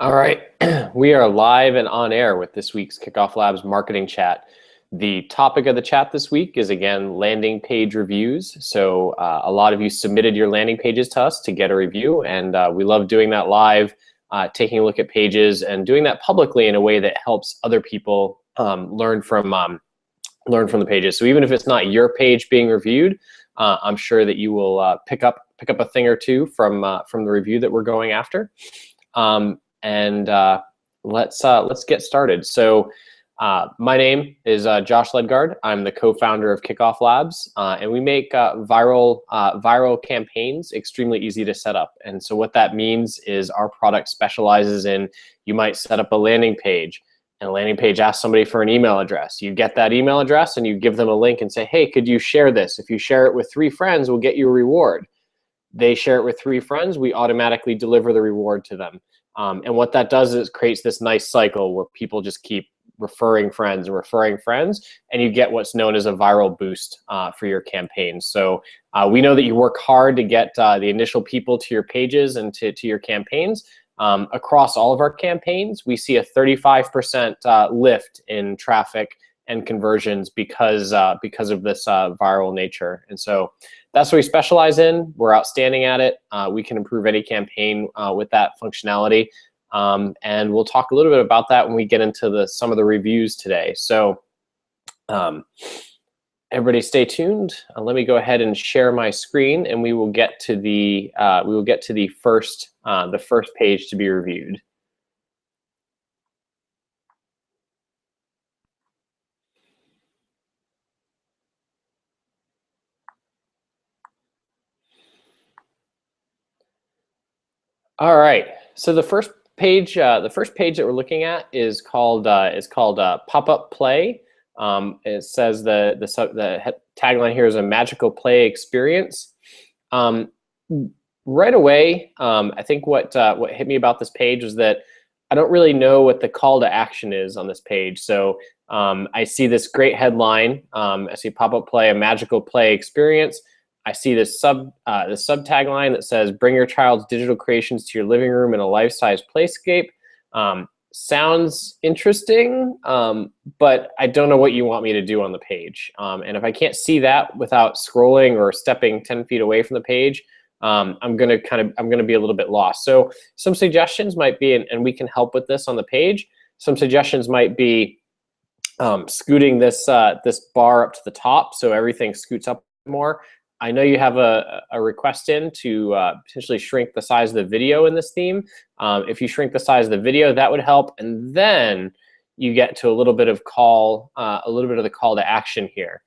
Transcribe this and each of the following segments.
All right, we are live and on air with this week's Kickoff Labs marketing chat. The topic of the chat this week is, again, landing page reviews. So a lot of you submitted your landing pages to us to get a review, and we love doing that live, taking a look at pages and doing that publicly in a way that helps other people learn from the pages. So even if it's not your page being reviewed, I'm sure that you will pick up a thing or two from the review that we're going after. Let's get started. So my name is Josh Ledgard. I'm the co-founder of KickoffLabs, and we make viral campaigns extremely easy to set up. And so what that means is our product specializes in, you might set up a landing page, and a landing page asks somebody for an email address. You get that email address and you give them a link and say, hey, could you share this? If you share it with 3 friends, we'll get you a reward. They share it with 3 friends, we automatically deliver the reward to them. And what that does is it creates this nice cycle where people just keep referring friends and referring friends, and you get what's known as a viral boost for your campaigns. So we know that you work hard to get the initial people to your pages and to your campaigns. Across all of our campaigns, we see a 35% lift in traffic and conversions because of this viral nature. And so that's what we specialize in. We're outstanding at it. We can improve any campaign with that functionality. And we'll talk a little bit about that when we get into some of the reviews today. So everybody stay tuned. Let me go ahead and share my screen, and we will get to the first page to be reviewed. All right. So the first page that we're looking at is called Pop-Up Play. It says the tagline here is a magical play experience. Right away, I think what hit me about this page was that I don't really know what the call to action is on this page. So I see this great headline. I see Pop-Up Play, a magical play experience. I see this sub tagline that says, bring your child's digital creations to your living room in a life-size playscape. Sounds interesting, but I don't know what you want me to do on the page. And if I can't see that without scrolling or stepping 10 feet away from the page, I'm gonna be a little bit lost. So some suggestions might be, and we can help with this on the page. Some suggestions might be scooting this bar up to the top so everything scoots up more. I know you have a request in to potentially shrink the size of the video in this theme. If you shrink the size of the video, that would help, and then you get to a little bit of the call to action here.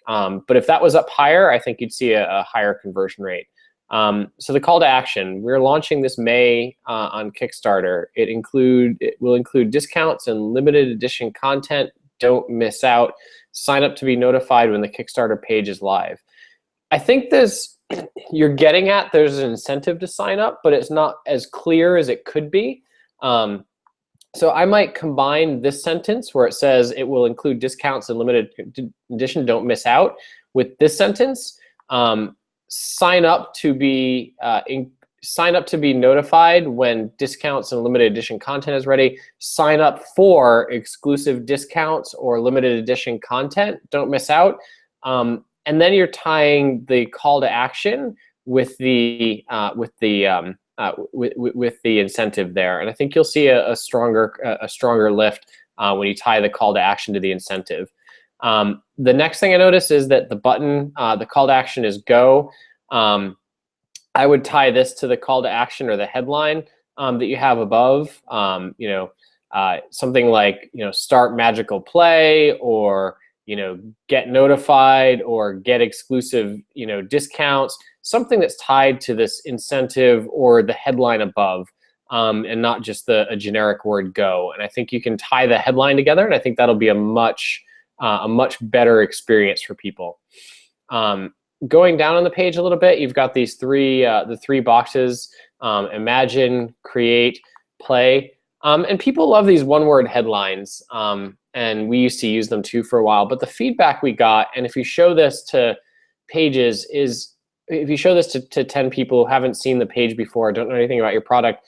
But if that was up higher, I think you'd see a higher conversion rate. So the call to action, we're launching this May on Kickstarter. It will include discounts and limited edition content. Don't miss out. Sign up to be notified when the Kickstarter page is live. I think you're getting at there's an incentive to sign up, but it's not as clear as it could be. So I might combine this sentence where it says it will include discounts and limited edition, don't miss out, with this sentence. Sign up to be notified when discounts and limited edition content is ready. Sign up for exclusive discounts or limited edition content. Don't miss out. And then you're tying the call to action with the incentive there, and I think you'll see a stronger lift when you tie the call to action to the incentive. The next thing I notice is that the button, the call to action is go. I would tie this to the call to action or the headline that you have above. Something like start magical play, or get notified, or get exclusive discounts. Something that's tied to this incentive or the headline above, and not just a generic word go. And I think you can tie the headline together, and I think that'll be a much better experience for people. Going down on the page a little bit, you've got these the 3 boxes: imagine, create, play. And people love these one-word headlines, and we used to use them too for a while. But the feedback we got, and if you show this to pages, if you show this to 10 people who haven't seen the page before, don't know anything about your product,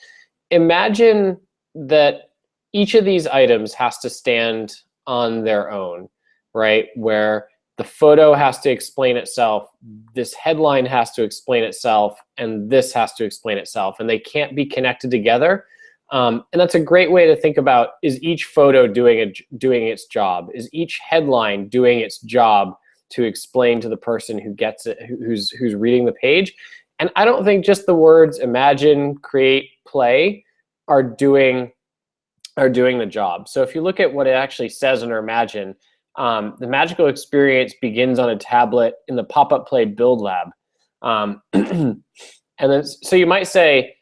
imagine that each of these items has to stand on their own, right? Where the photo has to explain itself, this headline has to explain itself, and this has to explain itself, and they can't be connected together. And that's a great way to think about, is each photo doing its job? Is each headline doing its job to explain to the person who gets it, who's reading the page? And I don't think just the words imagine, create, play are doing the job. So if you look at what it actually says under imagine, the magical experience begins on a tablet in the pop-up play build lab. And then, so you might say,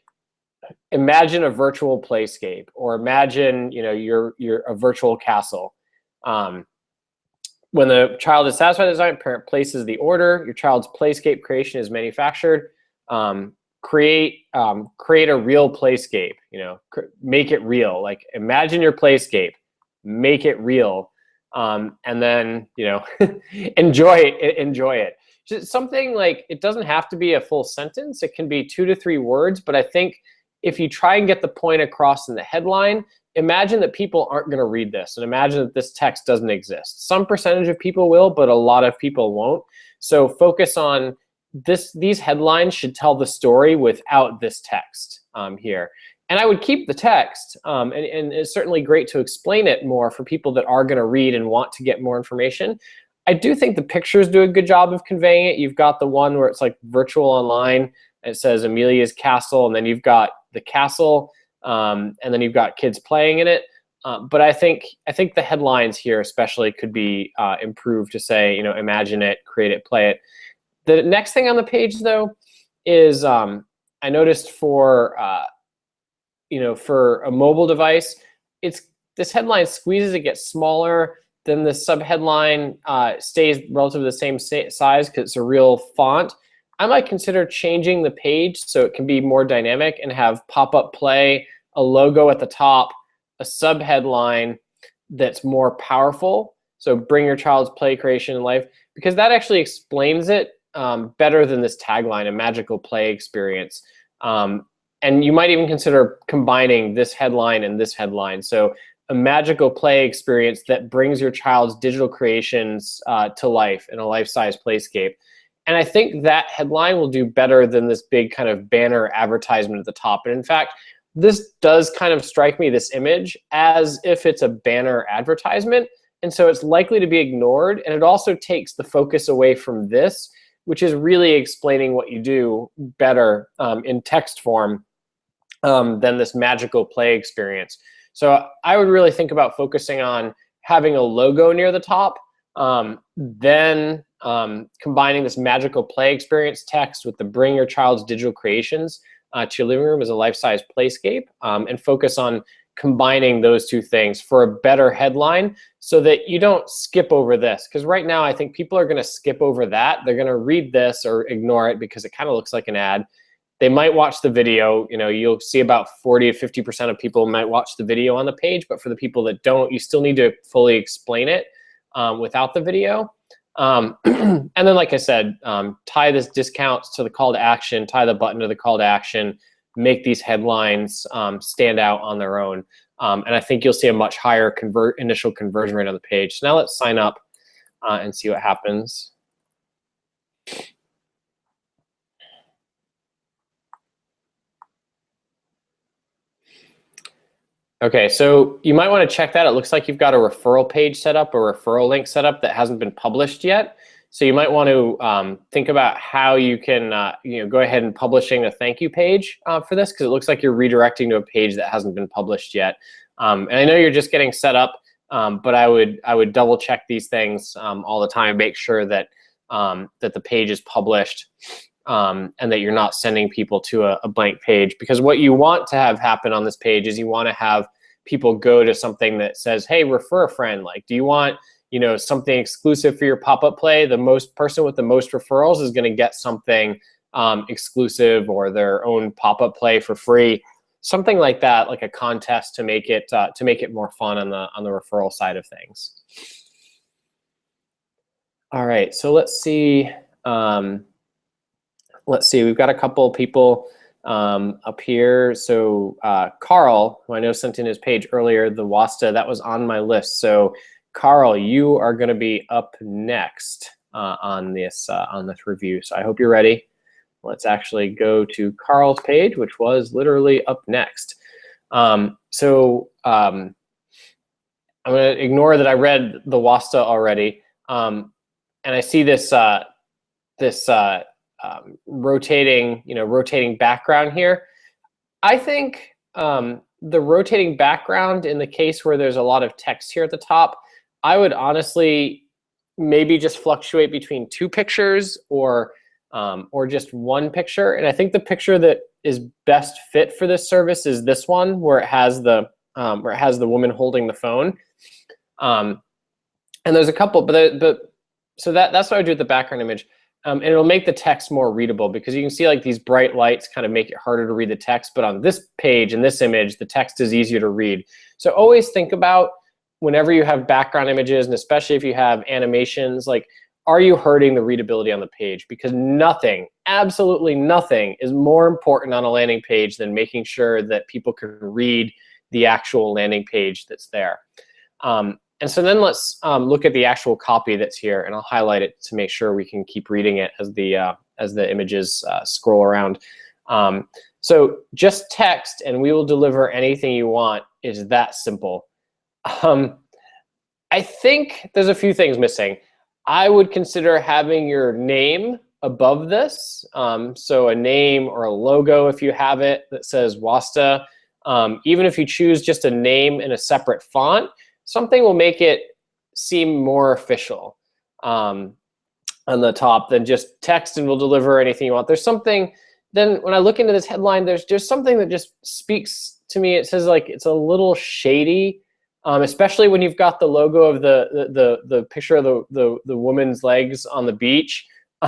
imagine a virtual playscape, or imagine, you know, you're a virtual castle. When the child is satisfied with the design, parent places the order. Your child's playscape creation is manufactured. Create a real playscape. You know, make it real. Like, imagine your playscape, make it real, and then, you know, enjoy it. Just something like, it doesn't have to be a full sentence. It can be 2 to 3 words. But I think if you try and get the point across in the headline, imagine that people aren't going to read this, and imagine that this text doesn't exist. Some percentage of people will, but a lot of people won't. So focus on this. These headlines should tell the story without this text here. And I would keep the text, and it's certainly great to explain it more for people that are going to read and want to get more information. I do think the pictures do a good job of conveying it. You've got the one where it's like virtual online, and it says Amelia's castle, and then you've got the castle, and then you've got kids playing in it. But I think the headlines here especially could be improved to say, you know, imagine it, create it, play it. The next thing on the page, though, is I noticed for you know, for a mobile device, this headline squeezes, it gets smaller. Then the subheadline stays relatively the same size because it's a real font. I might consider changing the page so it can be more dynamic and have pop-up play, a logo at the top, a subheadline that's more powerful. So bring your child's play creation in life, because that actually explains it better than this tagline, a magical play experience. And you might even consider combining this headline and this headline. So a magical play experience that brings your child's digital creations to life in a life-size playscape. And I think that headline will do better than this big kind of banner advertisement at the top. And in fact, this does kind of strike me, this image, as if it's a banner advertisement. And so it's likely to be ignored. And it also takes the focus away from this, which is really explaining what you do better in text form than this magical play experience. So I would really think about focusing on having a logo near the top, then combining this magical play experience text with the bring your child's digital creations to your living room as a life-size playscape, and focus on combining those two things for a better headline so that you don't skip over this. Because right now I think people are going to skip over that. They're going to read this or ignore it because it kind of looks like an ad. They might watch the video. You know, you'll see about 40 to 50% of people might watch the video on the page, but for the people that don't, you still need to fully explain it without the video. And then, like I said, tie this discounts to the call to action, tie the button to the call to action, make these headlines stand out on their own. And I think you'll see a much higher initial conversion rate on the page. So now let's sign up and see what happens. Okay, so you might want to check that. It looks like you've got a referral page set up, a referral link set up that hasn't been published yet. So you might want to think about how you can go ahead and publishing a thank you page for this, because it looks like you're redirecting to a page that hasn't been published yet. And I know you're just getting set up, but I would double check these things all the time, make sure that that the page is published. And that you're not sending people to a blank page, because what you want to have happen on this page is you want to have people go to something that says, hey, refer a friend. Like, do you want, you know, something exclusive for your pop-up play? The person with the most referrals is going to get something exclusive, or their own pop-up play for free, something like that, like a contest to make it more fun on the referral side of things. All right, so let's see. We've got a couple people up here. So Carl, who I know sent in his page earlier, the WASTA, that was on my list. So Carl, you are going to be up next on this review. So I hope you're ready. Let's actually go to Carl's page, which was literally up next. I'm going to ignore that I read the WASTA already, and I see this rotating background here. I think the rotating background in the case where there's a lot of text here at the top, I would honestly maybe just fluctuate between 2 pictures or just 1 picture. And I think the picture that is best fit for this service is this one, where it has the woman holding the phone. And there's a couple, so that's what I would do with the background image. And it'll make the text more readable, because you can see like these bright lights kind of make it harder to read the text. But on this page, in this image, the text is easier to read. So always think about, whenever you have background images, and especially if you have animations, like, are you hurting the readability on the page? Because nothing, absolutely nothing, is more important on a landing page than making sure that people can read the actual landing page that's there. And so then let's look at the actual copy that's here, and I'll highlight it to make sure we can keep reading it as the images scroll around. So just text and we will deliver anything you want is that simple. I think there's a few things missing. I would consider having your name above this. So a name or a logo, if you have it, that says WASTA. Even if you choose just a name in a separate font, something will make it seem more official on the top than just text and we'll deliver anything you want. There's something, then when I look into this headline, there's something that just speaks to me. It says like it's a little shady, especially when you've got the logo of the picture of the woman's legs on the beach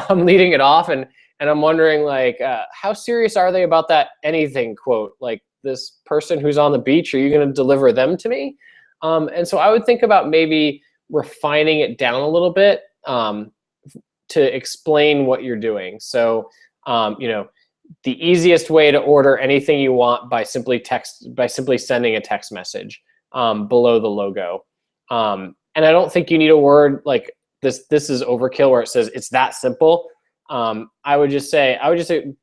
leading it off, and I'm wondering, like, how serious are they about that anything quote? Like, this person who's on the beach, are you going to deliver them to me? And so I would think about maybe refining it down a little bit to explain what you're doing. So, the easiest way to order anything you want by simply sending a text message below the logo. And I don't think you need a word like this is overkill, where it says it's that simple. I would just say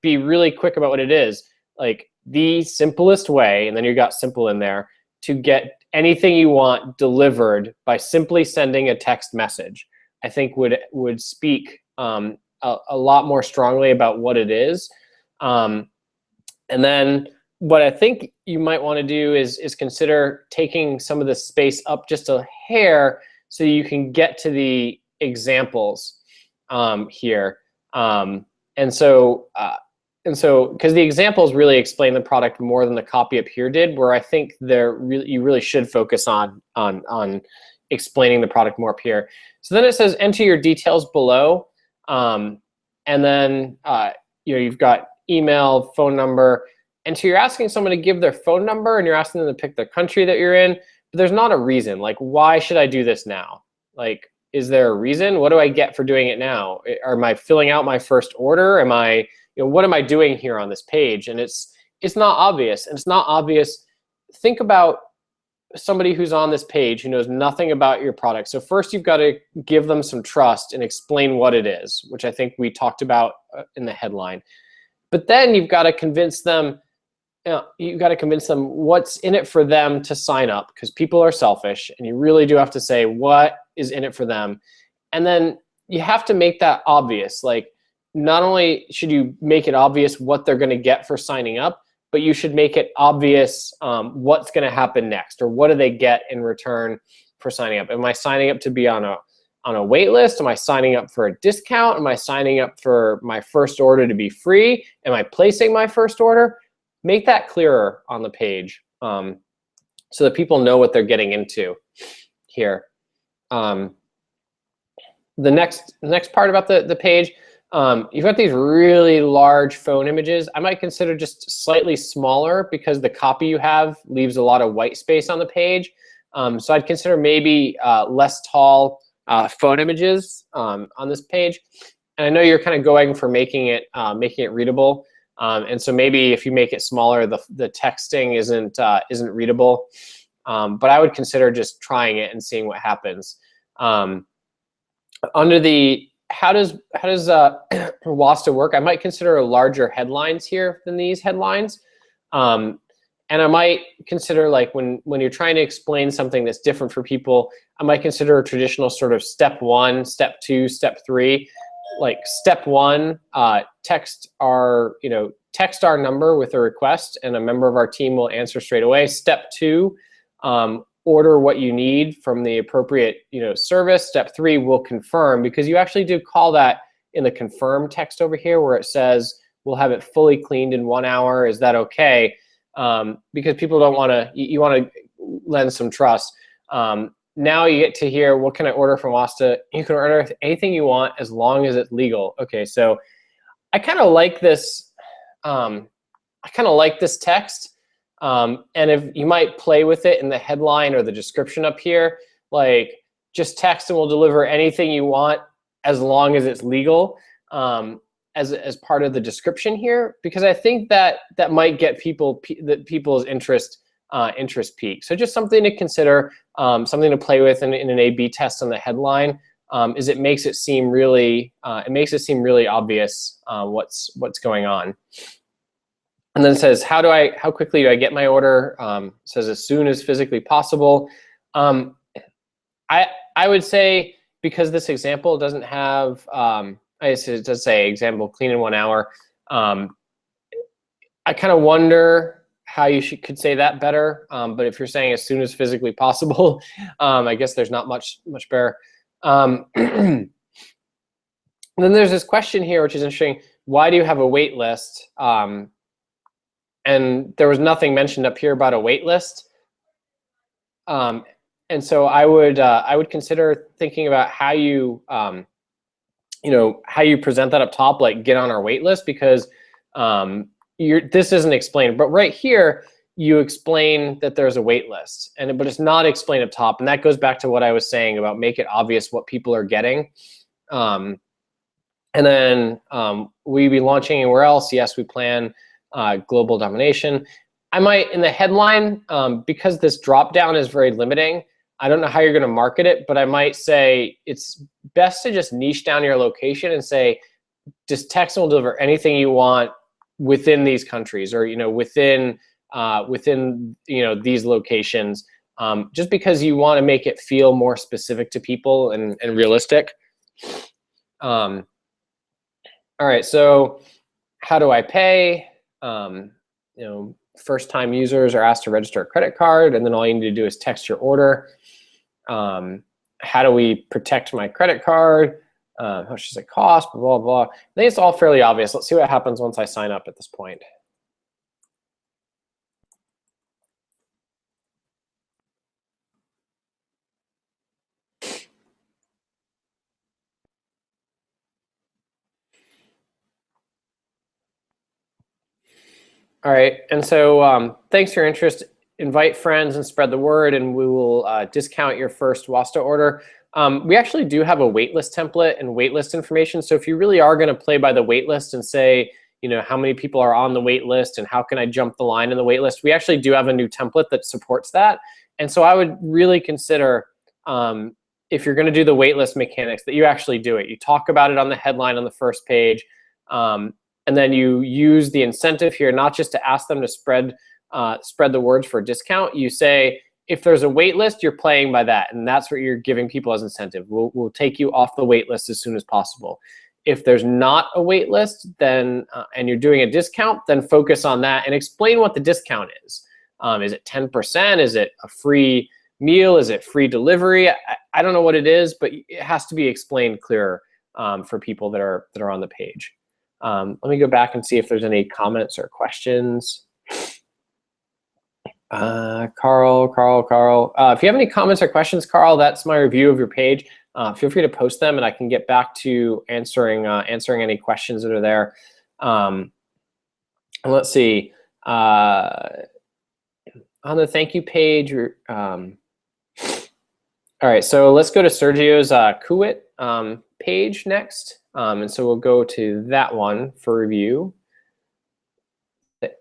be really quick about what it is. Like, the simplest way, and then you got simple in there, to get anything you want delivered by simply sending a text message, I think would speak a lot more strongly about what it is. And then what I think you might want to do is consider taking some of the space up just a hair so you can get to the examples here. Because the examples really explain the product more than the copy up here did, where I think you really should focus on explaining the product more up here. So then it says enter your details below, and then you've got email, phone number, and so you're asking someone to give their phone number, and you're asking them to pick the country that you're in, but there's not a reason. Like, why should I do this now? Like, is there a reason? What do I get for doing it now? Am I filling out my first order? Am I what am I doing here on this page? And it's not obvious. And it's not obvious. Think about somebody who's on this page who knows nothing about your product. So first, you've got to give them some trust and explain what it is, which I think we talked about in the headline. But then you've got to convince them. What's in it for them to sign up, because people are selfish, and you really do have to say what is in it for them. And then you have to make that obvious. Like, not only should you make it obvious what they're going to get for signing up, but you should make it obvious what's going to happen next, or what do they get in return for signing up. Am I signing up to be on a wait list? Am I signing up for a discount? Am I signing up for my first order to be free? Am I placing my first order? Make that clearer on the page so that people know what they're getting into here. The next part about the page, you've got these really large phone images. I might consider just slightly smaller, because the copy you have leaves a lot of white space on the page. So I'd consider maybe less tall phone images on this page. And I know you're kind of going for making it readable. And so maybe if you make it smaller, the texting isn't readable. But I would consider just trying it and seeing what happens. Under the how does WASTA work? I might consider larger headlines here than these headlines. And I might consider, like, when you're trying to explain something that's different for people, I might consider a traditional sort of step 1, step 2, step 3. Like step 1, text our number with a request, and a member of our team will answer straight away. Step 2, order what you need from the appropriate service. Step 3, we'll confirm, because you actually do call that in the confirm text over here, where it says we'll have it fully cleaned in 1 hour. Is that okay? Because people don't want to, you want to lend some trust. Now you get to hear, what can I order from WASTA? You can order anything you want as long as it's legal. Okay, so I kind of like this. I kind of like this text. And if you might play with it in the headline or the description up here, like just text and we'll deliver anything you want as long as it's legal. As part of the description here, because I think that might get people's interest peak. So just something to consider, something to play with in an A/B test on the headline. Is it makes it seem really obvious what's going on. And then it says, how quickly do I get my order? It says as soon as physically possible. I would say, because this example doesn't have it does say example clean in 1 hour. I kind of wonder how you could say that better. But if you're saying as soon as physically possible, I guess there's not much better. Then there's this question here, which is interesting. Why do you have a wait list? And there was nothing mentioned up here about a wait list. And so I would consider thinking about how you how you present that up top, like get on our wait list, because this isn't explained. But right here, you explain that there's a wait list, but it's not explained up top. And that goes back to what I was saying about make it obvious what people are getting. And then will you be launching anywhere else? Yes, we plan global domination. I might, in the headline, because this drop down is very limiting, I don't know how you're going to market it, but I might say it's best to just niche down your location and say, just text and will deliver anything you want within these countries, or within these locations, just because you want to make it feel more specific to people and realistic. All right, so how do I pay? First-time users are asked to register a credit card, and then all you need to do is text your order. How do we protect my credit card? How much does it cost? Blah, blah, blah. I think it's all fairly obvious. Let's see what happens once I sign up at this point. All right, and so thanks for your interest. Invite friends and spread the word, and we will discount your first WASTA order. We actually do have a waitlist template and waitlist information. So if you really are going to play by the waitlist and say, how many people are on the waitlist and how can I jump the line in the waitlist, we actually do have a new template that supports that. And so I would really consider, if you're going to do the waitlist mechanics, that you actually do it. You talk about it on the headline on the first page, and then you use the incentive here, not just to ask them to spread the words for a discount. You say, if there's a wait list, you're playing by that, and that's what you're giving people as incentive. We'll take you off the wait list as soon as possible. If there's not a wait list, then and you're doing a discount, then focus on that and explain what the discount is. Is it 10%? Is it a free meal? Is it free delivery? I don't know what it is, but it has to be explained clearer for people that are on the page. Let me go back and see if there's any comments or questions. Carl. If you have any comments or questions, Carl, that's my review of your page. Feel free to post them, and I can get back to answering any questions that are there. Let's see. On the thank you page. All right, so let's go to Sergio's Kuwait page next. And so we'll go to that one for review.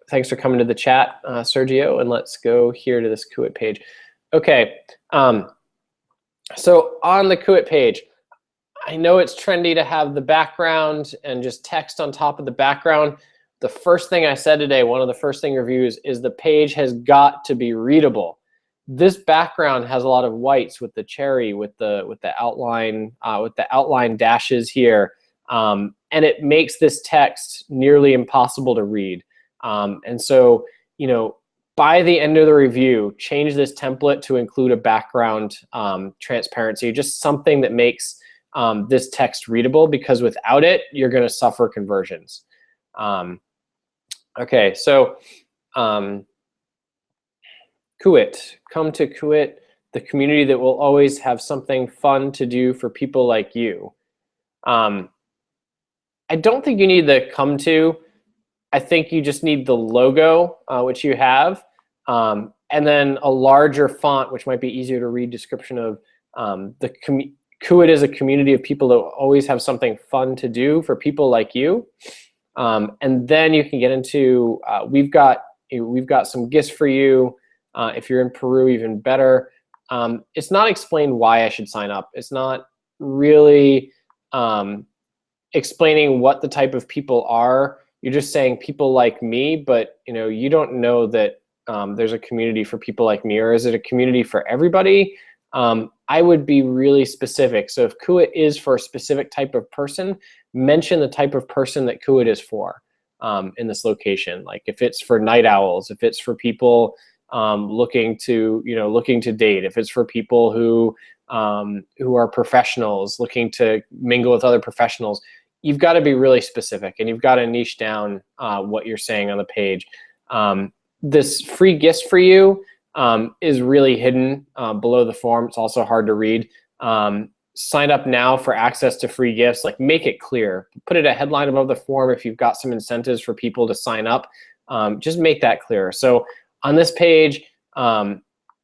Thanks for coming to the chat, Sergio, and let's go here to this Kuit page. Okay, so on the Kuit page, I know it's trendy to have the background and just text on top of the background. The first thing I said today, one of the first thing reviews, is the page has got to be readable. This background has a lot of whites with the cherry, with the outline dashes here, and it makes this text nearly impossible to read. And so, you know, by the end of the review, change this template to include a background transparency, just something that makes this text readable, because without it, you're going to suffer conversions. Okay, so Kuit, come to Kuit, the community that will always have something fun to do for people like you. I don't think you need the come to. I think you just need the logo, which you have, and then a larger font, which might be easier to read, description of Kuit is a community of people that always have something fun to do for people like you. And then you can get into, we've got some gifts for you. If you're in Peru, even better. It's not explained why I should sign up. It's not really explaining what the type of people are. You're just saying people like me, but you know, you don't know that there's a community for people like me, or is it a community for everybody? I would be really specific. So if Kuit is for a specific type of person, mention the type of person that Kuit is for in this location. Like if it's for night owls, if it's for people looking to date, if it's for people who are professionals looking to mingle with other professionals, you've got to be really specific, and you've got to niche down what you're saying on the page. This free gifts for you is really hidden below the form. It's also hard to read. Sign up now for access to free gifts. Like, make it clear. Put it a headline above the form if you've got some incentives for people to sign up. Just make that clear. So on this page,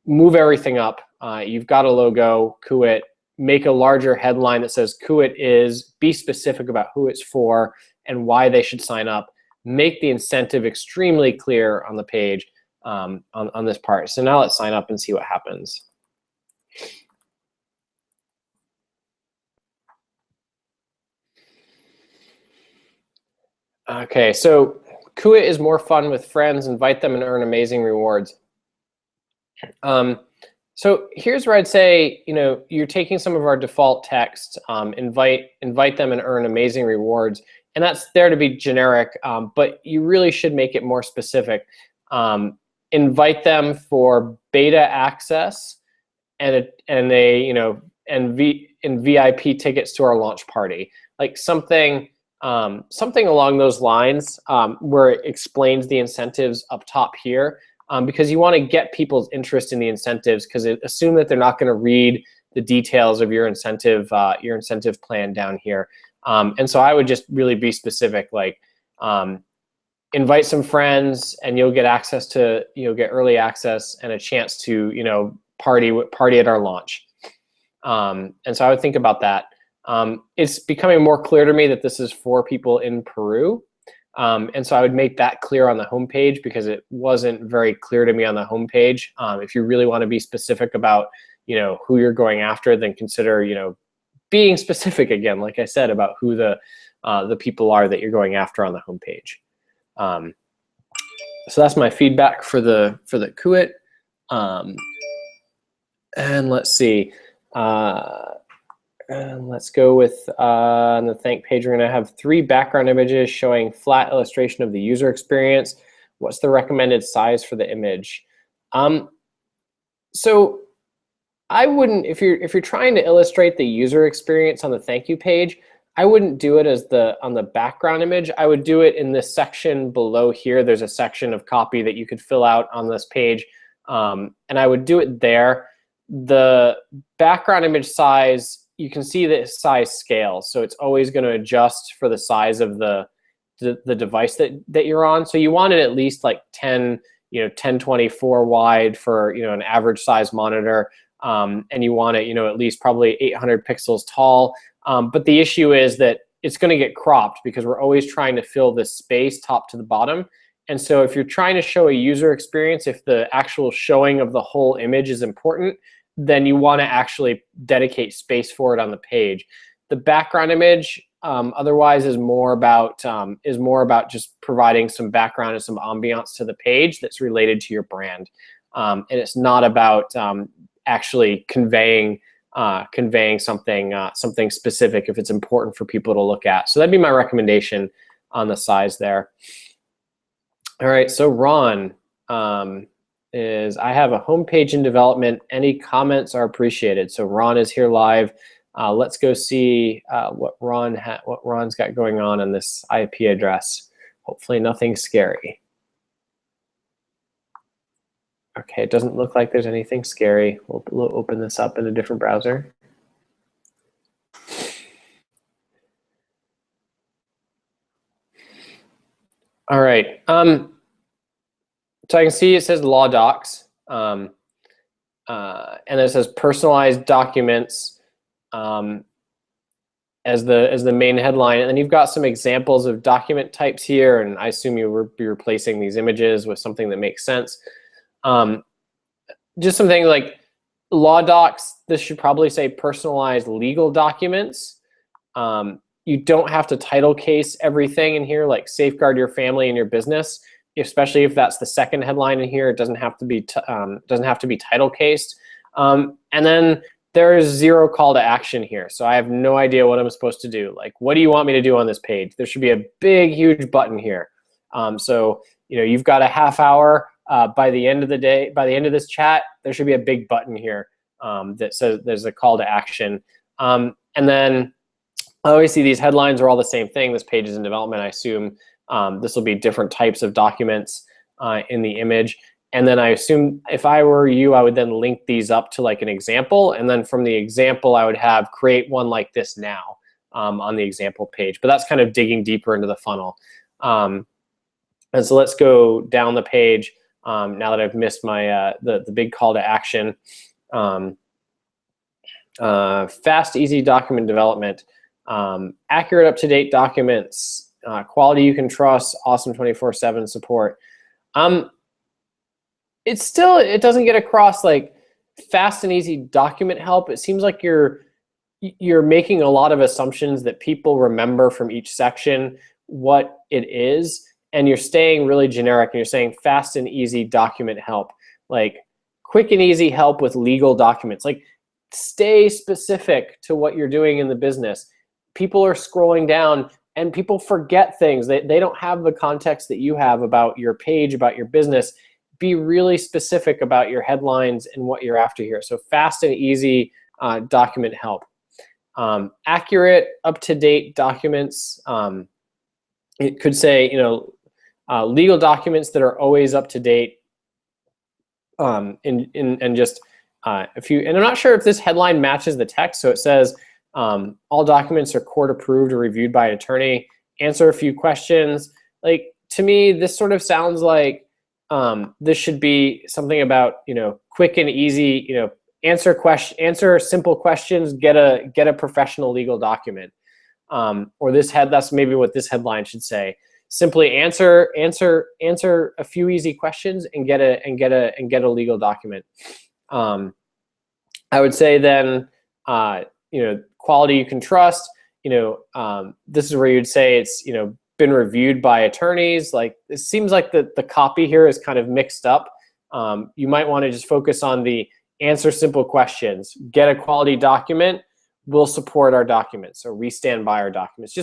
move everything up. You've got a logo, Kuit. Make a larger headline that says Kuit is, be specific about who it's for and why they should sign up. Make the incentive extremely clear on the page on this part. So now let's sign up and see what happens. Okay, so Kuit is more fun with friends. Invite them and earn amazing rewards. So here's where I'd say, you know, you're taking some of our default text, invite them and earn amazing rewards, and that's there to be generic, but you really should make it more specific. Invite them for beta access and VIP tickets to our launch party, like something along those lines, where it explains the incentives up top here. Because you want to get people's interest in the incentives, because assume that they're not going to read the details of your incentive plan down here. And so I would just really be specific, like invite some friends, and you'll get access to, get early access and a chance to, party at our launch. And so I would think about that. It's becoming more clear to me that this is for people in Peru. And so I would make that clear on the homepage, because it wasn't very clear to me on the homepage. If you really want to be specific about, who you're going after, then consider, being specific again, like I said, about who the people are that you're going after on the homepage. So that's my feedback for the Kuit. And let's see. And let's go with on the thank page. We're going to have 3 background images showing flat illustration of the user experience. What's the recommended size for the image? So I wouldn't, if you're trying to illustrate the user experience on the thank you page, I wouldn't do it as on the background image. I would do it in this section below here. There's a section of copy that you could fill out on this page, and I would do it there. The background image size, you can see the size scale, so it's always going to adjust for the size of the device that you're on. So you want it at least like 1024 wide for an average size monitor, and you want it at least probably 800 pixels tall. But the issue is that it's going to get cropped, because we're always trying to fill this space top to the bottom, And so if you're trying to show a user experience, if the actual showing of the whole image is important, then you want to actually dedicate space for it on the page. The background image otherwise is more about just providing some background and some ambiance to the page that's related to your brand. And it's not about actually conveying something specific if it's important for people to look at. So that'd be my recommendation on the size there. All right, so Ron is, I have a homepage in development. Any comments are appreciated. So Ron is here live. Let's go see what Ron's got going on this IP address. Hopefully nothing scary. Okay, it doesn't look like there's anything scary. We'll open this up in a different browser. All right. So I can see it says law docs, and it says personalized documents as the main headline, and then you've got some examples of document types here, and I assume you will be replacing these images with something that makes sense. Just something like law docs. This should probably say personalized legal documents. You don't have to title case everything in here, like safeguard your family and your business, especially if that's the second headline in here. It doesn't have to be title cased. And then there is zero call to action here, so I have no idea what I'm supposed to do. Like, what do you want me to do on this page? There should be a big, huge button here. So you've got a half hour. By the end of the day, by the end of this chat, there should be a big button here that says there's a call to action. And then I always see these headlines are all the same thing. This page is in development. I assume this will be different types of documents in the image. And then I assume if I were you, I would then link these up to like an example. And then from the example, I would have create one like this now on the example page. But that's kind of digging deeper into the funnel. And so let's go down the page. Now that I've missed my the big call to action, fast, easy document development, accurate, up-to-date documents, quality you can trust, awesome 24/7 support. It doesn't get across like fast and easy document help. It seems like you're making a lot of assumptions that people remember from each section what it is. And you're staying really generic, and you're saying fast and easy document help, like quick and easy help with legal documents. Like, stay specific to what you're doing in the business. People are scrolling down, and people forget things. They don't have the context that you have about your page, about your business. Be really specific about your headlines and what you're after here. So fast and easy document help. Accurate, up-to-date documents. It could say, legal documents that are always up to date, and just a few. And I'm not sure if this headline matches the text. So it says all documents are court approved or reviewed by an attorney. Answer a few questions. Like, to me, this sort of sounds like this should be something about quick and easy. Answer simple questions. Get a professional legal document. Or that's maybe what this headline should say. Simply answer a few easy questions and get a legal document. I would say then quality you can trust. This is where you'd say it's been reviewed by attorneys. Like, it seems like the copy here is kind of mixed up. You might want to just focus on the answer simple questions, get a quality document. We'll support our documents, or we stand by our documents.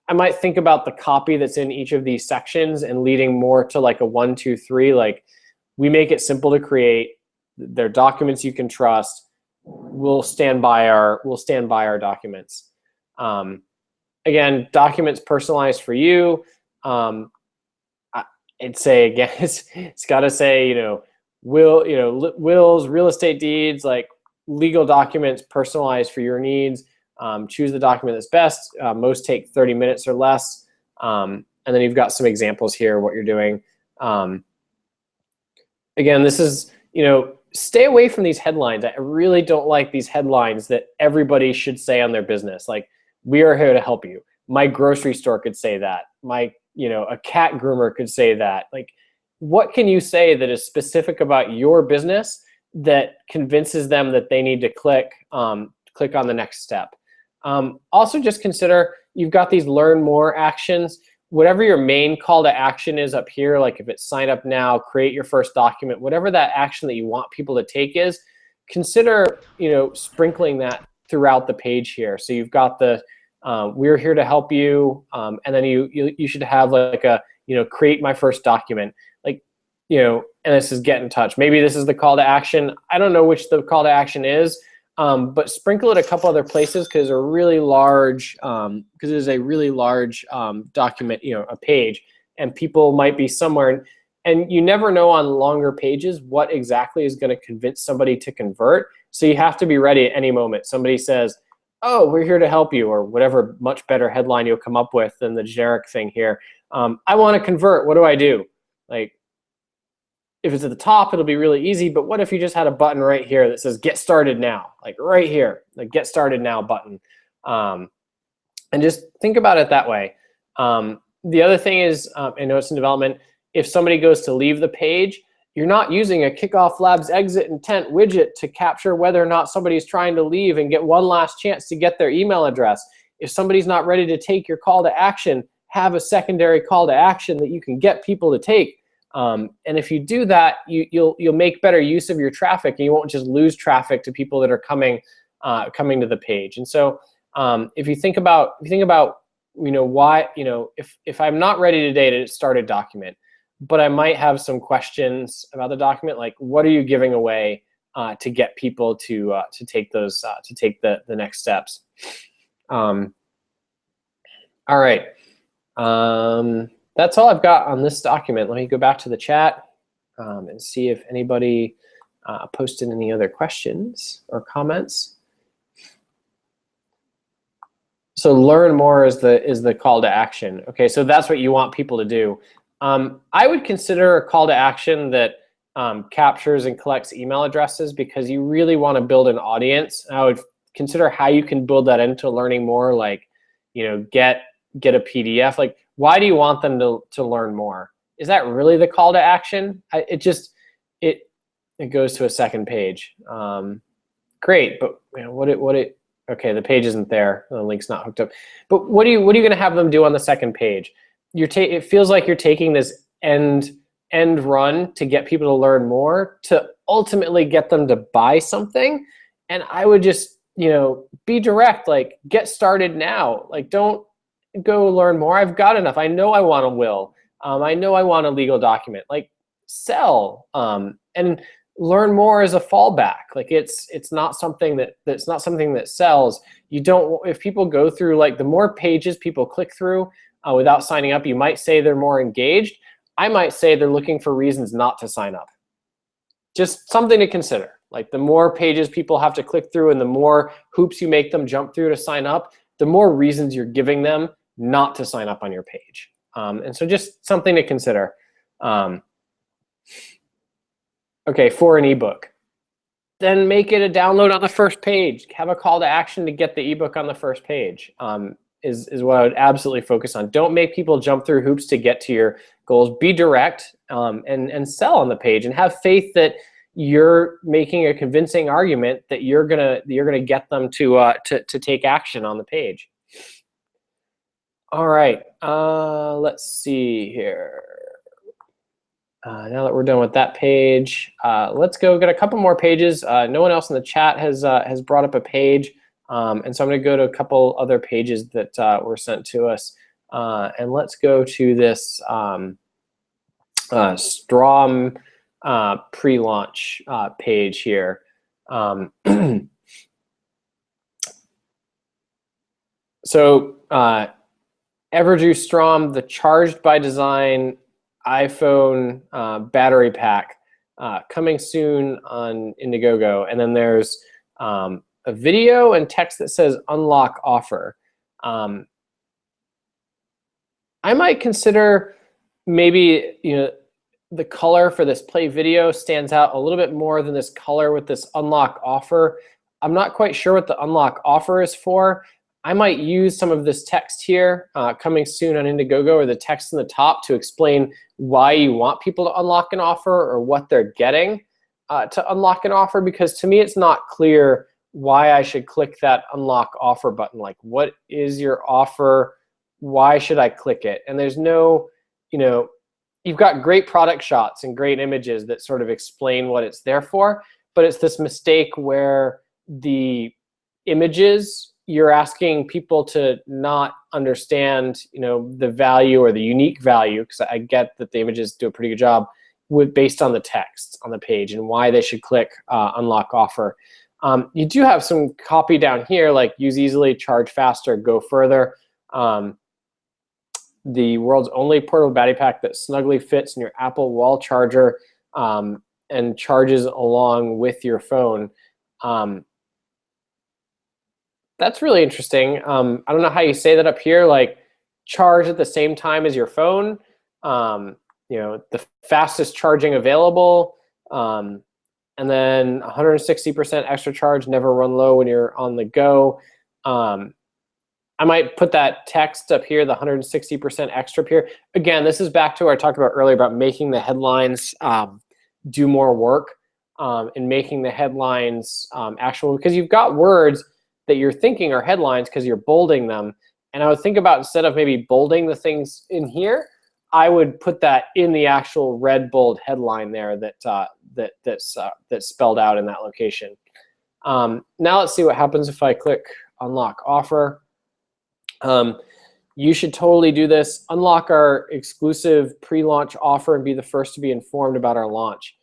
I might think about the copy that's in each of these sections and leading more to like a 1, 2, 3. Like, we make it simple to create. They're documents you can trust. We'll stand by our documents. Again, documents personalized for you. I'd say again, it's got to say wills, real estate deeds, like legal documents personalized for your needs. Choose the document that's best. Most take 30 minutes or less. And then you've got some examples here of what you're doing. Again, this is, stay away from these headlines. I really don't like these headlines that everybody should say on their business. Like, we are here to help you. My grocery store could say that. My a cat groomer could say that. Like, what can you say that is specific about your business that convinces them that they need to click on the next step? Also, just consider you've got these learn more actions. Whatever your main call to action is up here, like if it's sign up now, create your first document, whatever that action that you want people to take is, consider sprinkling that throughout the page here. So you've got the we're here to help you, and then you should have like a create my first document, like and this is get in touch. Maybe this is the call to action. I don't know which the call to action is, but sprinkle it a couple other places because a really large document, a page, and people might be somewhere. And you never know on longer pages what exactly is going to convince somebody to convert. So you have to be ready at any moment. Somebody says, oh, we're here to help you, or whatever much better headline you'll come up with than the generic thing here. I want to convert. What do I do? Like, if it's at the top, it'll be really easy. But what if you just had a button right here that says get started now? Like right here, the get started now button. And just think about it that way. The other thing is, in Notes and Development, if somebody goes to leave the page, you're not using a KickoffLabs exit intent widget to capture whether or not somebody's trying to leave and get one last chance to get their email address. If somebody's not ready to take your call to action, have a secondary call to action that you can get people to take. And if you do that, you'll make better use of your traffic, and you won't just lose traffic to people that are coming to the page. And so if you think about why, if I'm not ready today to start a document, but I might have some questions about the document, like what are you giving away to get people to take those the next steps? All right, that's all I've got on this document. Let me go back to the chat and see if anybody posted any other questions or comments. So learn more is the call to action. Okay, so that's what you want people to do. I would consider a call to action that captures and collects email addresses, because you really want to build an audience. I would consider how you can build that into learning more, like get a PDF. Like, why do you want them to learn more? Is that really the call to action? It goes to a second page. Great, but okay, the page isn't there. The link's not hooked up. But what are you going to have them do on the second page? It feels like you're taking this end run to get people to learn more, to ultimately get them to buy something. And I would just be direct, like get started now. Like, don't go learn more. I've got enough. I know I want a will. I know I want a legal document. Like, sell. And learn more is a fallback. Like, it's not something that sells. You don't. If people go through, like, the more pages people click through without signing up, you might say they're more engaged. I might say they're looking for reasons not to sign up. Just something to consider. Like, the more pages people have to click through and the more hoops you make them jump through to sign up, the more reasons you're giving them not to sign up on your page. And so just something to consider. Okay, for an ebook, then make it a download on the first page. Have a call to action to get the ebook on the first page. Is what I would absolutely focus on. Don't make people jump through hoops to get to your goals. Be direct and sell on the page, and have faith that you're making a convincing argument that you're gonna get them to take action on the page. All right, let's see here. Now that we're done with that page, let's go get a couple more pages. No one else in the chat has brought up a page. And so I'm going to go to a couple other pages that were sent to us. And let's go to this Strom pre-launch page here. So Everdue Strom, the charged by design iPhone battery pack, coming soon on Indiegogo. And then there's a video and text that says unlock offer. I might consider maybe the color for this play video stands out a little bit more than this color with this unlock offer. I'm not quite sure what the unlock offer is for. I might use some of this text here, coming soon on Indiegogo, or the text in the top to explain why you want people to unlock an offer or what they're getting to unlock an offer, because to me it's not clear why I should click that unlock offer button. Like, what is your offer? Why should I click it? And there's no, you've got great product shots and great images that sort of explain what it's there for, but it's this mistake where the images, you're asking people to not understand, the value or the unique value, because I get that the images do a pretty good job based on the text on the page and why they should click unlock offer. You do have some copy down here, like use easily, charge faster, go further. The world's only portable battery pack that snugly fits in your Apple wall charger and charges along with your phone. That's really interesting. I don't know how you say that up here, like charge at the same time as your phone. The fastest charging available. And then 160% extra charge, never run low when you're on the go. I might put that text up here, the 160% extra up here. Again, this is back to what I talked about earlier about making the headlines do more work and making the headlines actual, because you've got words that you're thinking are headlines because you're bolding them. And I would think about, instead of maybe bolding the things in here, I would put that in the actual red bold headline there that's spelled out in that location. Now let's see what happens if I click unlock offer. You should totally do this. Unlock our exclusive pre-launch offer and be the first to be informed about our launch.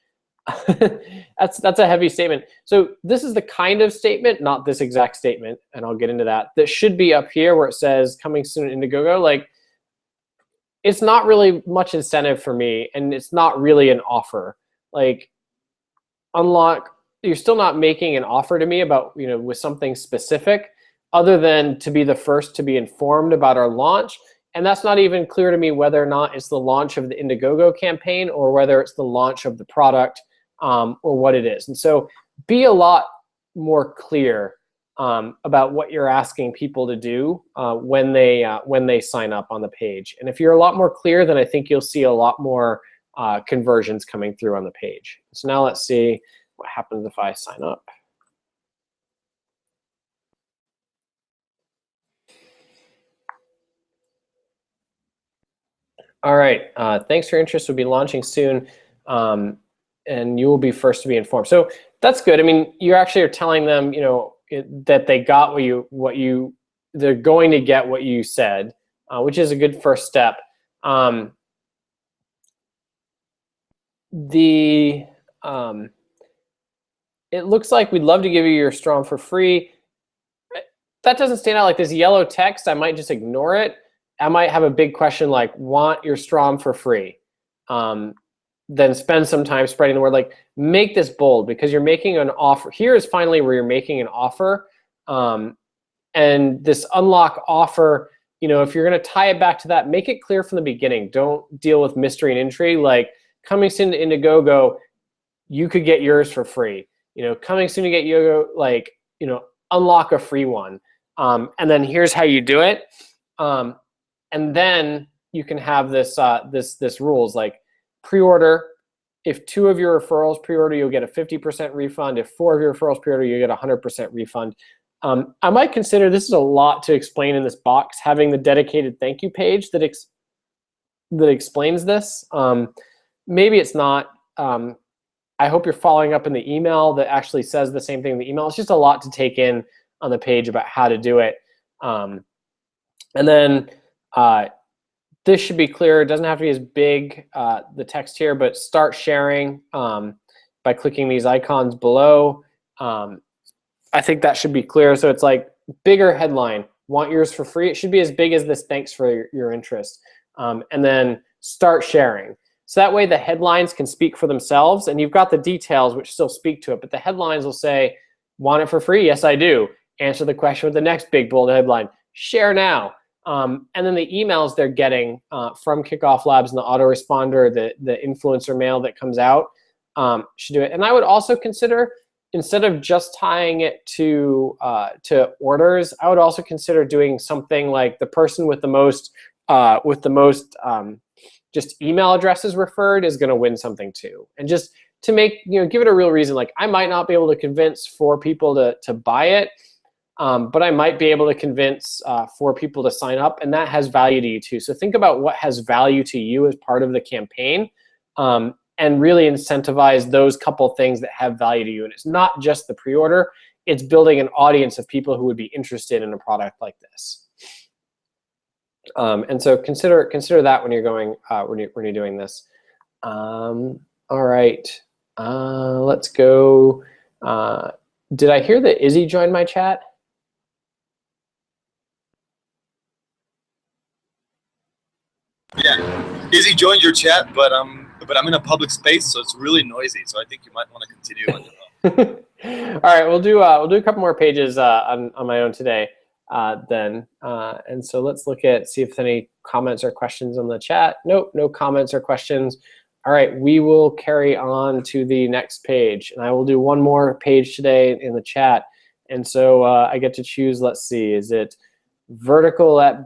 That's a heavy statement. So this is the kind of statement, not this exact statement, and I'll get into that, that should be up here where it says coming soon at Indiegogo. Like, it's not really much incentive for me, and it's not really an offer. Like, unlock, you're still not making an offer to me about, with something specific, other than to be the first to be informed about our launch. And that's not even clear to me whether or not it's the launch of the Indiegogo campaign or whether it's the launch of the product or what it is. And so be a lot more clear about what you're asking people to do when they sign up on the page. And if you're a lot more clear, then I think you'll see a lot more conversions coming through on the page. So now let's see what happens if I sign up. All right, thanks for your interest. We'll be launching soon, and you will be first to be informed. So that's good. I mean, you actually are telling them, that they got they're going to get what you said, which is a good first step. It looks like we'd love to give you your Strom for free. That doesn't stand out. Like this yellow text, I might just ignore it. I might have a big question like, want your Strom for free. Then spend some time spreading the word. Like, make this bold, because you're making an offer. Here is finally where you're making an offer. And this unlock offer, if you're going to tie it back to that, make it clear from the beginning. Don't deal with mystery and intrigue. Like, coming soon to Indiegogo, you could get yours for free. Coming soon to get Yogo, like, unlock a free one. And then here's how you do it. And then you can have this rules like pre-order. If 2 of your referrals pre-order, you'll get a 50% refund. If 4 of your referrals pre-order, you get a 100% refund. I might consider, this is a lot to explain in this box, having the dedicated thank you page that explains this. Maybe it's not. I hope you're following up in the email that actually says the same thing in the email. It's just a lot to take in on the page about how to do it. And then this should be clear. It doesn't have to be as big, the text here, but start sharing by clicking these icons below. I think that should be clear. So it's like bigger headline, want yours for free. It should be as big as this, thanks for your interest. And then start sharing. So that way the headlines can speak for themselves, and you've got the details which still speak to it, but the headlines will say, want it for free? Yes, I do. Answer the question with the next big bold headline, share now. And then the emails they're getting from KickoffLabs and the autoresponder, the influencer mail that comes out should do it. And I would also consider instead of just tying it to orders, I would also consider doing something like the person with the most just email addresses referred is going to win something too. And just to make, give it a real reason. Like, I might not be able to convince 4 people to buy it, but I might be able to convince 4 people to sign up, and that has value to you too. So think about what has value to you as part of the campaign, and really incentivize those couple things that have value to you. And it's not just the pre-order, it's building an audience of people who would be interested in a product like this. And so consider that when you're going when you're doing this. All right, let's go. Did I hear that Izzy joined my chat? Yeah, Izzy joined your chat, but I'm in a public space, so it's really noisy. So I think you might want to continue. All right, we'll do a couple more pages on my own today. Then and so let's see if there's any comments or questions on the chat. Nope, no comments or questions. All right, we will carry on to the next page, and I will do one more page today in the chat. And so I get to choose. Let's see, is it vertical at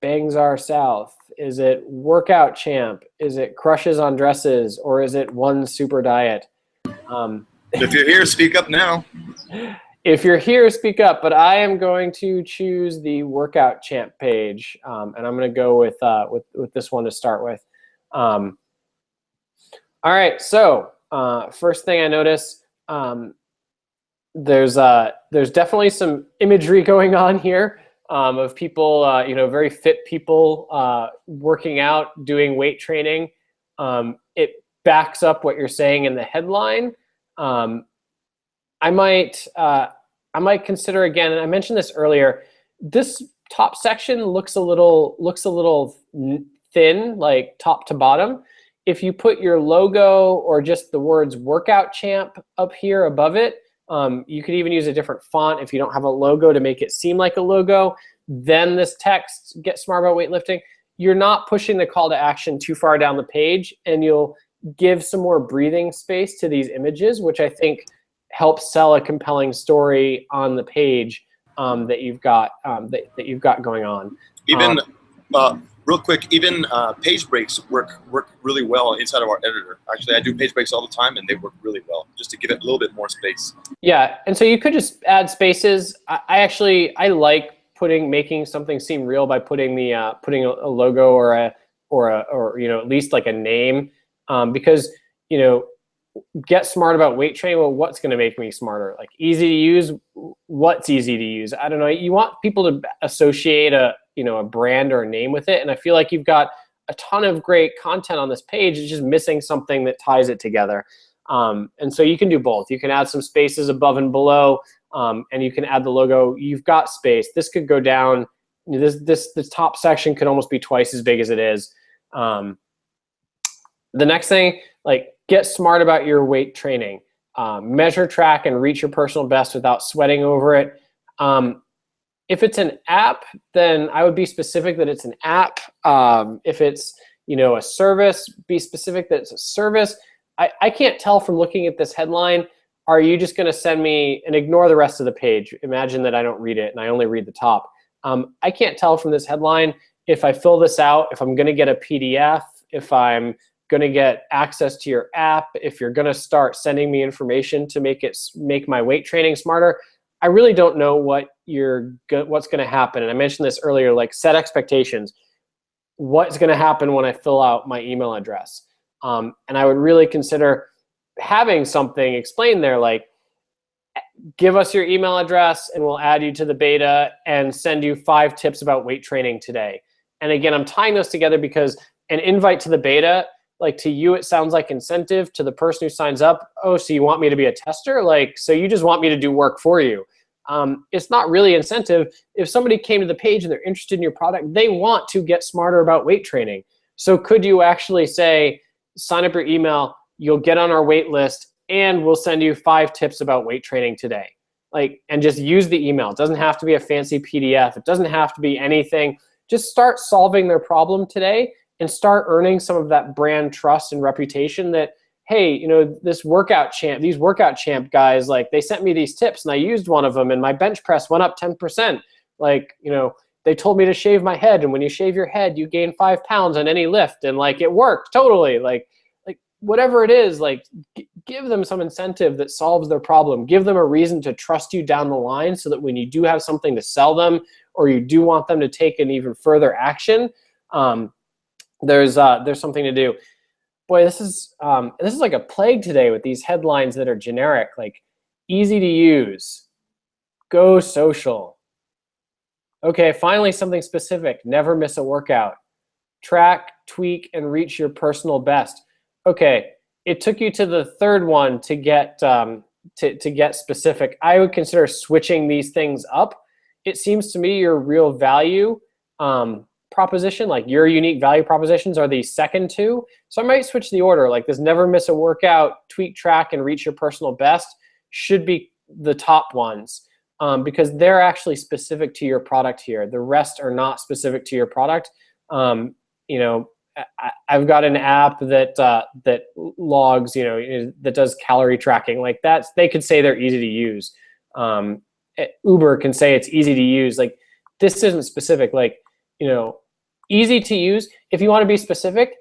Bangzar South? Is it workout champ? Is it crushes on dresses? Or is it one super diet? If you're here, speak up now. If you're here, speak up. But I am going to choose the workout champ page, and I'm going to go with this one to start with. All right. So first thing I notice, there's definitely some imagery going on here. Of people, very fit people working out, doing weight training. It backs up what you're saying in the headline. I might consider, again, and I mentioned this earlier, this top section looks a little thin, like top to bottom. If you put your logo or just the words workout champ up here above it, you could even use a different font if you don't have a logo to make it seem like a logo. Then this text, get smart about weightlifting, you're not pushing the call to action too far down the page, and you'll give some more breathing space to these images, which I think helps sell a compelling story on the page that you've got going on. Even real quick, even page breaks work really well inside of our editor. Actually, I do page breaks all the time, and they work really well, just to give it a little bit more space. Yeah, and so you could just add spaces. I like making something seem real by putting a logo or at least like a name, because get smart about weight training. Well, what's going to make me smarter? Like, easy to use. What's easy to use? I don't know. You want people to associate a brand or a name with it, and I feel like you've got a ton of great content on this page. It's just missing something that ties it together. And so you can do both. You can add some spaces above and below, and you can add the logo. You've got space. This could go down. This top section could almost be twice as big as it is. The next thing, like, get smart about your weight training. Measure, track, and reach your personal best without sweating over it. If it's an app, then I would be specific that it's an app. If it's a service, be specific that it's a service. I can't tell from looking at this headline. Are you just going to send me and ignore the rest of the page? Imagine that I don't read it and I only read the top. I can't tell from this headline if I fill this out, if I'm going to get a PDF, if I'm going to get access to your app, if you're going to start sending me information to make my weight training smarter. I really don't know what's going to happen. And I mentioned this earlier, like, set expectations. What's going to happen when I fill out my email address? And I would really consider having something explained there, like, give us your email address and we'll add you to the beta and send you 5 tips about weight training today. And again, I'm tying those together because an invite to the beta, like, to you, it sounds like incentive. To the person who signs up, oh, so you want me to be a tester? Like, so you just want me to do work for you. It's not really incentive. If somebody came to the page and they're interested in your product, they want to get smarter about weight training. So could you actually say, sign up your email, you'll get on our wait list, and we'll send you 5 tips about weight training today. Like, and just use the email. It doesn't have to be a fancy PDF. It doesn't have to be anything. Just start solving their problem today and start earning some of that brand trust and reputation that hey, you know, these workout champ guys, like they sent me these tips and I used one of them and my bench press went up 10%. Like, you know, they told me to shave my head, and when you shave your head, you gain 5 pounds on any lift, and like it worked totally. Like whatever it is, like give them some incentive that solves their problem. Give them a reason to trust you down the line, so that when you do have something to sell them, or you do want them to take an even further action, there's something to do. Boy, this is like a plague today with these headlines that are generic, like easy to use, go social. Okay, finally something specific. Never miss a workout. Track, tweak, and reach your personal best. Okay, it took you to the third one to get to get specific. I would consider switching these things up. It seems to me your real value proposition, like your unique value propositions, are the second two. So I might switch the order. Like this never miss a workout, tweak, track, and reach your personal best should be the top ones, because they're actually specific to your product here. The rest are not specific to your product. You know, I've got an app that that logs, you know, that does calorie tracking. Like that's, they could say they're easy to use. Uber can say it's easy to use. Like this isn't specific. Like, you know, easy to use. If you want to be specific,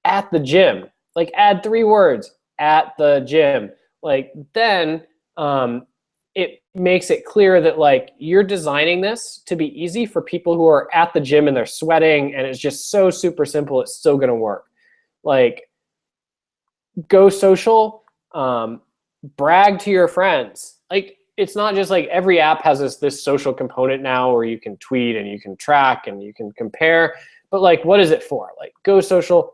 at the gym, like add 3 words, at the gym. Like then it makes it clear that like you're designing this to be easy for people who are at the gym and they're sweating and it's just so super simple, it's still gonna work. Like go social, brag to your friends. Like it's not just like every app has this social component now where you can tweet and you can track and you can compare, but like what is it for? Like go social,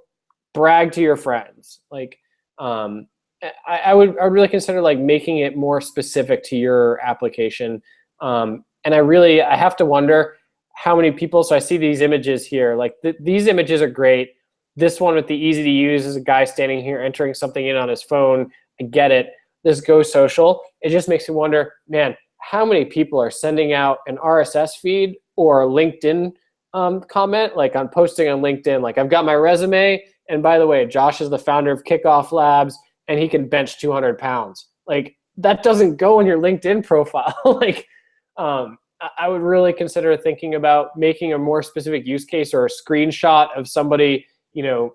brag to your friends. Like I would really consider like making it more specific to your application. And I have to wonder how many people, so I see these images here, like these images are great. This one with the easy to use is a guy standing here entering something in on his phone. I get it. This go social, it just makes me wonder, man, how many people are sending out an RSS feed or a LinkedIn comment, like on posting on LinkedIn, like I've got my resume, and by the way, Josh is the founder of KickoffLabs, and he can bench 200 pounds. Like that doesn't go in your LinkedIn profile. Like I would really consider thinking about making a more specific use case or a screenshot of somebody, you know,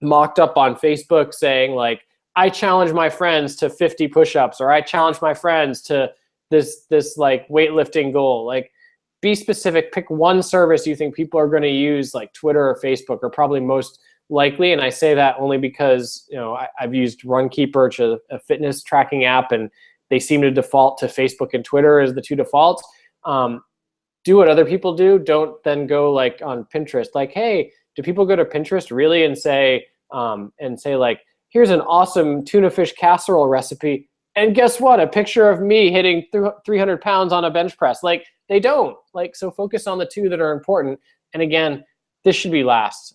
mocked up on Facebook saying like, I challenge my friends to 50 push-ups, or I challenge my friends to this like weightlifting goal. Like be specific, pick one service you think people are going to use, like Twitter or Facebook are probably most likely. And I say that only because, you know, I've used Runkeeper, which is a fitness tracking app, and they seem to default to Facebook and Twitter as the 2 defaults. Do what other people do. Don't then go like on Pinterest. Like, hey, do people go to Pinterest really and say like, here's an awesome tuna fish casserole recipe, and guess what? A picture of me hitting 300 pounds on a bench press. Like they don't. Like, so focus on the 2 that are important. And again, this should be last.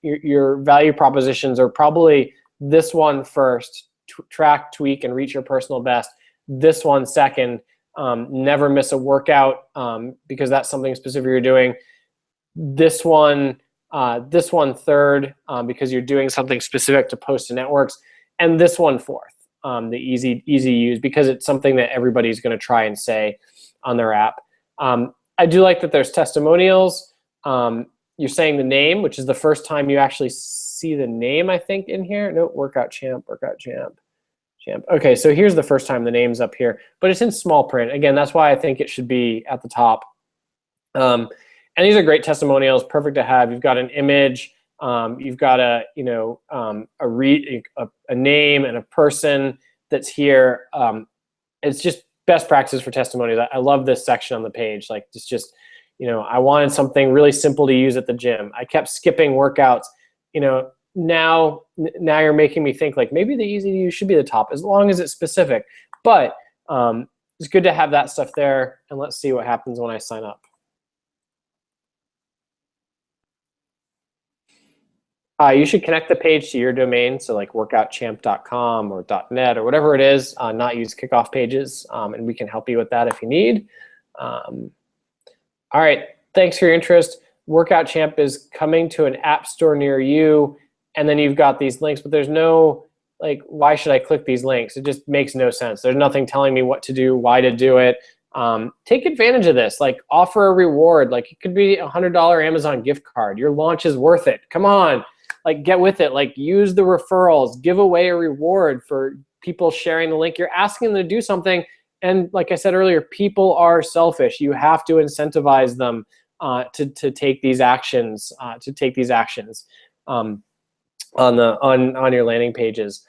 Your value propositions are probably this one first, track, tweak, and reach your personal best. This one second, never miss a workout, because that's something specific you're doing. This one third, because you're doing something specific to post to networks, and this one fourth, the easy use, because it's something that everybody's going to try and say on their app. I do like that there's testimonials. You're saying the name, which is the first time you actually see the name, I think, in here. No, workout champ. Okay, so here's the first time the name's up here, but it's in small print. Again, that's why I think it should be at the top. And these are great testimonials, perfect to have. You've got an image, you've got a name and a person that's here. It's just best practices for testimonials. I love this section on the page. Like it's just, you know, I wanted something really simple to use at the gym. I kept skipping workouts. You know, now you're making me think like maybe the easy to use should be the top, as long as it's specific. But it's good to have that stuff there. And let's see what happens when I sign up. You should connect the page to your domain, so like workoutchamp.com or .net or whatever it is, not use kickoff pages, and we can help you with that if you need. All right, thanks for your interest. Workout Champ is coming to an app store near you and then you've got these links, but there's no, like, why should I click these links? It just makes no sense. There's nothing telling me what to do, why to do it. Take advantage of this. Like, offer a reward. Like, it could be a $100 Amazon gift card. Your launch is worth it. Come on, like, get with it. Like, use the referrals. Give away a reward for people sharing the link. You're asking them to do something, and like I said earlier, people are selfish. You have to incentivize them to take these actions. On your landing pages.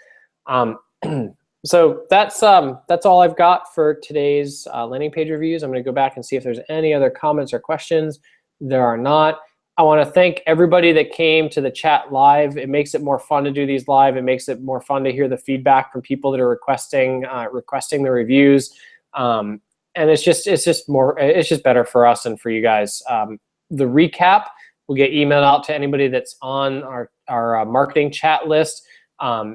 So that's all I've got for today's landing page reviews. I'm going to go back and see if there's any other comments or questions. There are not. I want to thank everybody that came to the chat live. It makes it more fun to do these live. It makes it more fun to hear the feedback from people that are requesting the reviews. And it's just better for us and for you guys. The recap will get emailed out to anybody that's on our marketing chat list.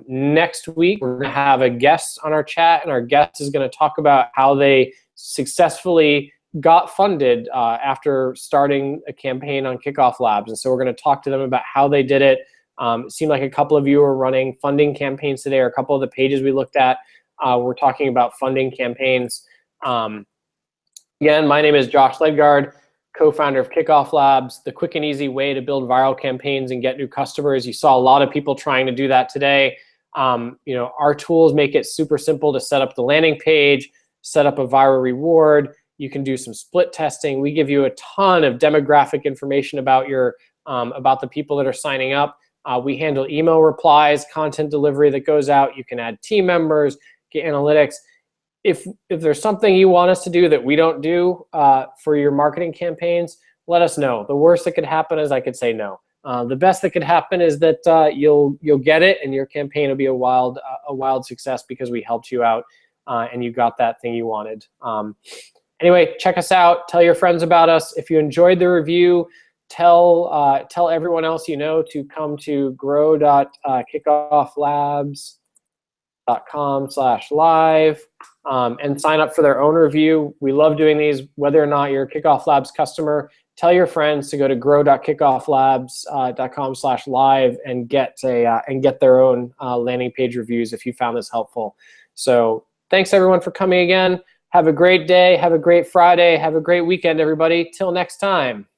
Next week, we're going to have a guest on our chat, and our guest is going to talk about how they successfully got funded after starting a campaign on KickoffLabs. And so we're going to talk to them about how they did it. It seemed like a couple of you were running funding campaigns today, or a couple of the pages we looked at we're talking about funding campaigns. Again, my name is Josh Ledgard, co-founder of KickoffLabs, the quick and easy way to build viral campaigns and get new customers. You saw a lot of people trying to do that today. Our tools make it super simple to set up the landing page, set up a viral reward. You can do some split testing. We give you a ton of demographic information about about the people that are signing up. We handle email replies, content delivery that goes out. You can add team members, get analytics. If there's something you want us to do that we don't do for your marketing campaigns, let us know. The worst that could happen is I could say no. The best that could happen is that you'll get it, and your campaign will be a wild success because we helped you out and you got that thing you wanted. Anyway, check us out. Tell your friends about us. If you enjoyed the review, tell everyone else you know to come to grow.kickofflabs.com/live. And sign up for their own review. We love doing these, whether or not you're a KickoffLabs customer. Tell your friends to go to grow.kickofflabs.com/live and get their own landing page reviews if you found this helpful. So thanks everyone for coming again. Have a great day. Have a great Friday. Have a great weekend, everybody. Till next time.